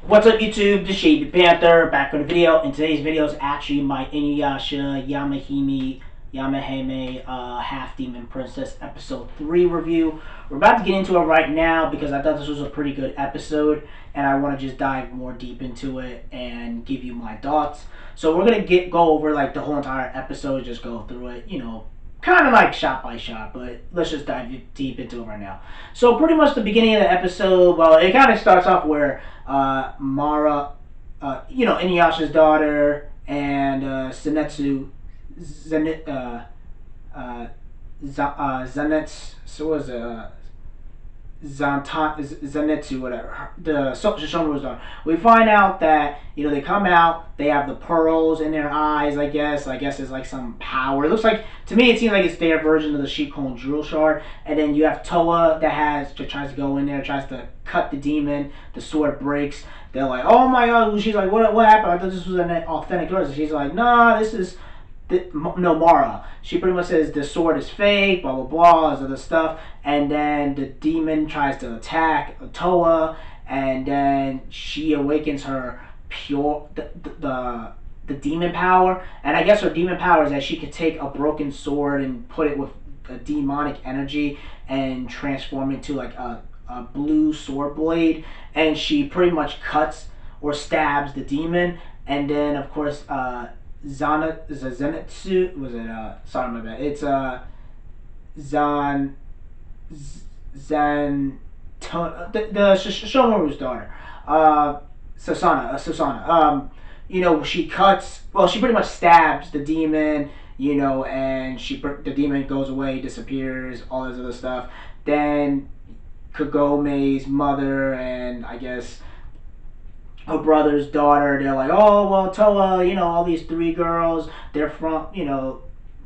What's up YouTube, this Shady Panther, back with a video. In today's video is actually my Yashahime Half Demon Princess episode 3 review. We're about to get into it right now because I thought this was a pretty good episode and I want to just dive more deep into it and give you my thoughts. So we're going to go over like the whole entire episode, just go through it, kind of like shot by shot, but let's just dive deep into it right now. So pretty much the beginning of the episode, well, it kind of starts off where Mara, Inuyasha's daughter, and Zenitsu, Zenitsu, so was Zenitsu, whatever, the Shishomaru's daughter. We find out that, they come out, they have the pearls in their eyes, I guess it's like some power. It looks like, to me, it seems like it's their version of the Shikon Jewel Shard. And then you have Toa that tries to go in there, tries to cut the demon, the sword breaks. They're like, oh my god, she's like, what happened? I thought this was an authentic sword. She's like, nah, this is... No, Mara. She pretty much says the sword is fake, blah blah blah, all this other stuff, and then the demon tries to attack Toa, and then she awakens her the demon power, and I guess her demon power is that she could take a broken sword and put it with a demonic energy and transform it into like a blue sword blade, and she pretty much cuts or stabs the demon, and then of course Zenitsu, was it, sorry my bad, it's the Shomaru's daughter, Susana, she cuts, well, she pretty much stabs the demon, and the demon goes away, disappears, all this other stuff. Then Kagome's mother and I guess her brother's daughter, they're like, oh, well, Toa, all these three girls, they're from,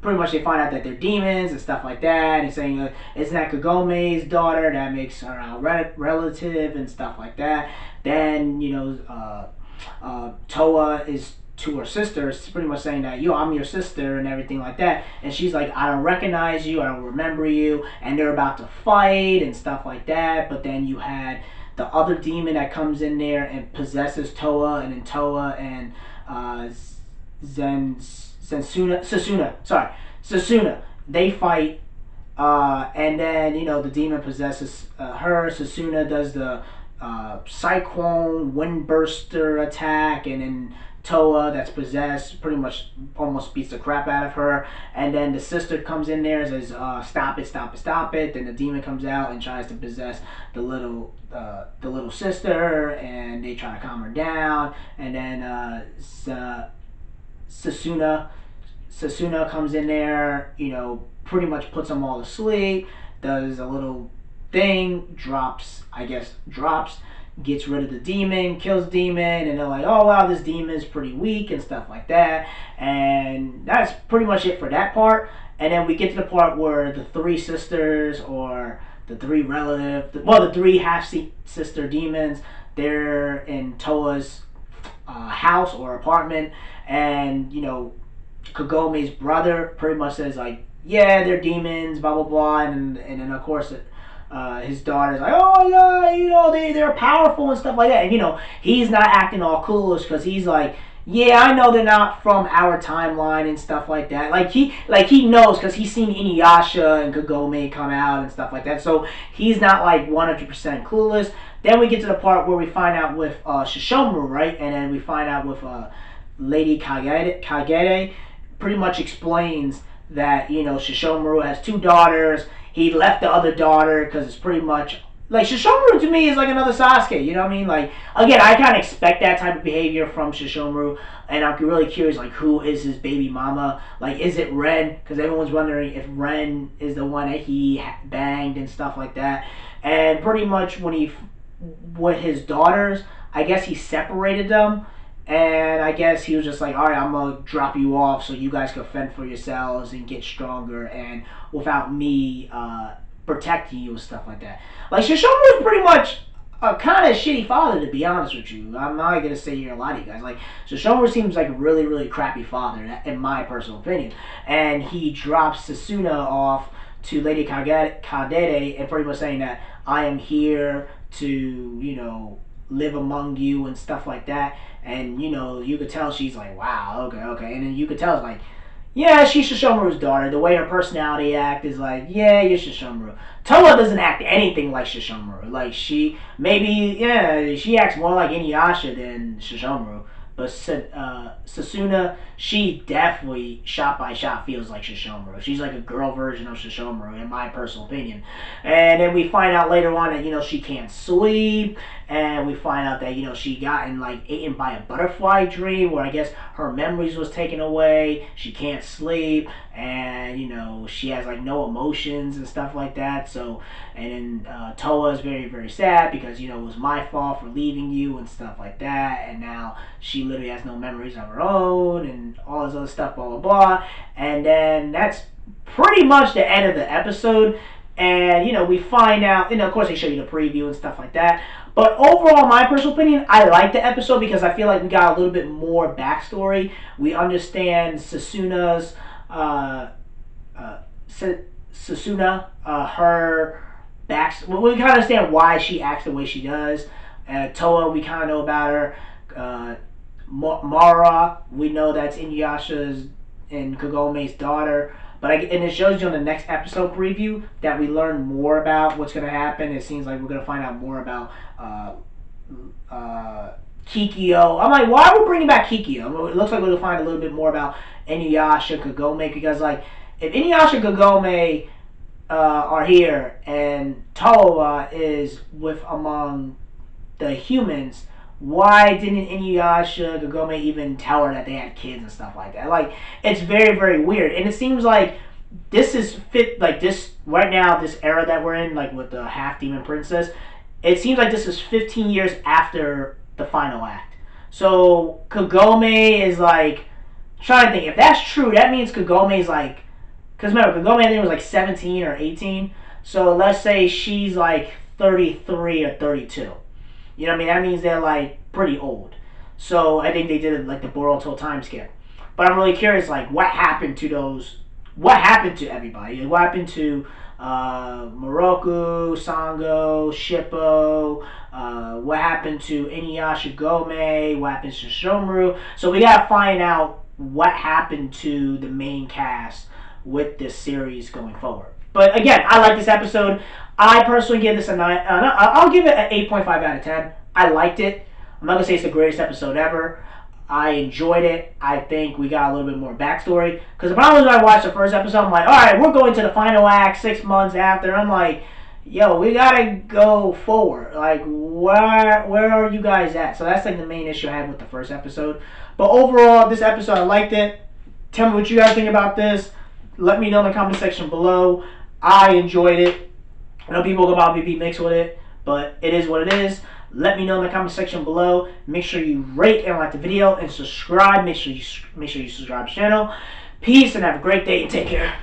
pretty much they find out that they're demons and stuff like that. And he's saying, isn't that Kagome's daughter? That makes her our relative and stuff like that. Then, Toa is to her sister, it's pretty much saying that, I'm your sister and everything like that. And she's like, I don't recognize you, I don't remember you. And they're about to fight and stuff like that. But then you had the other demon that comes in there and possesses Toa, and then Toa and Sasuna, they fight, and then, the demon possesses her. Sasuna does the Cyclone Windburster attack, and then Toa, that's possessed, pretty much almost beats the crap out of her. And then the sister comes in there and says, stop it, stop it, stop it. Then the demon comes out and tries to possess the little sister, and they try to calm her down. And then Sasuna comes in there, pretty much puts them all to sleep, does a little thing, drops, gets rid of the demon, kills the demon, and they're like, oh wow, this demon is pretty weak and stuff like that. And that's pretty much it for that part. And then we get to the part where the three sisters, or the three the three half-sister demons, they're in Toa's house or apartment, and Kagome's brother pretty much says like, yeah, they're demons, blah blah blah, and then of course his daughter's like, oh yeah, they're powerful and stuff like that, and he's not acting all coolish because he's like, yeah, I know they're not from our timeline and stuff like that. Like he knows because he's seen Inuyasha and Kagome come out and stuff like that. So he's not like 100% clueless. Then we get to the part where we find out with Shishomaru, right? And then we find out with Lady Kagere pretty much explains that, Shishomaru has two daughters. He left the other daughter because it's pretty much like, Shishomaru to me is like another Sasuke, you know what I mean? Like, again, I kind of expect that type of behavior from Shishomaru, and I'm really curious, like, who is his baby mama? Like, is it Ren? Because everyone's wondering if Ren is the one that he banged and stuff like that. And pretty much with his daughters, I guess he separated them, and I guess he was just like, alright, I'm going to drop you off so you guys can fend for yourselves and get stronger, and without me protecting you and stuff like that. Like, Shishomaru is pretty much a kind of shitty father, to be honest with you. I'm not going to say here a lot of you guys. Like, Shishomaru seems like a really, really crappy father, in my personal opinion. And he drops Sasuna off to Lady Kagere and pretty much saying that I am here to, live among you and stuff like that. And you could tell she's like, wow, okay, okay. And then you could tell it's like, yeah, she's Shishomaru's daughter. The way her personality act is like, yeah, you're Shishomaru. Toa doesn't act anything like Shishomaru. Like she acts more like Inuyasha than Shishomaru. But Sasuna, she definitely shot by shot feels like Shishomaru. She's like a girl version of Shishomaru, in my personal opinion. And then we find out later on that she can't sleep, and we find out that she gotten like eaten by a butterfly dream, where I guess her memories was taken away. She can't sleep, and she has like no emotions and stuff like that. So, and then Toa is very very sad because it was my fault for leaving you and stuff like that, and now she literally has no memories of her own and all this other stuff, blah blah blah. And then that's pretty much the end of the episode. And we find out, of course they show you the preview and stuff like that. But overall, my personal opinion, I like the episode because I feel like we got a little bit more backstory. We understand Sasuna's her back. We kind of understand why she acts the way she does. Toa, we kind of know about her. Mara, we know that's Inuyasha's and Kagome's daughter. And it shows you on the next episode preview that we learn more about what's going to happen. It seems like we're going to find out more about Kikyo. I'm like, why are we bringing back Kikyo? It looks like we're going to find a little bit more about Inuyasha, Kagome, because like if Inuyasha, Kagome are here and Toa is with among the humans, why didn't Inuyasha, Kagome even tell her that they had kids and stuff like that? Like, it's very, very weird. And it seems like this is this right now, this era that we're in, like with the half-demon princess, it seems like this is 15 years after the final act. So, Kagome is like, trying to think, if that's true, that means Kagome is like, because remember, Kagome I think was like 17 or 18. So, let's say she's like 33 or 32. You know what I mean? That means they're like pretty old. So I think they did like the Boruto time skip. But I'm really curious, like what happened to those? What happened to everybody? What happened to Moroku, Sango, Shippo? What happened to Inuyasha, Gome? What happened to Shomaru? So we gotta find out what happened to the main cast with this series going forward. But again, I like this episode. I personally give this a 9. I'll give it an 8.5 out of 10. I liked it. I'm not going to say it's the greatest episode ever. I enjoyed it. I think we got a little bit more backstory. Because the problem is when I watched the first episode, I'm like, alright, we're going to the final act 6 months after. I'm like, yo, we got to go forward. Like, where are you guys at? So that's like the main issue I had with the first episode. But overall, this episode, I liked it. Tell me what you guys think about this. Let me know in the comment section below. I enjoyed it. I know people will probably be mixed with it, but it is what it is. Let me know in the comment section below. Make sure you rate and like the video and subscribe. Make sure you subscribe to the channel. Peace and have a great day and take care.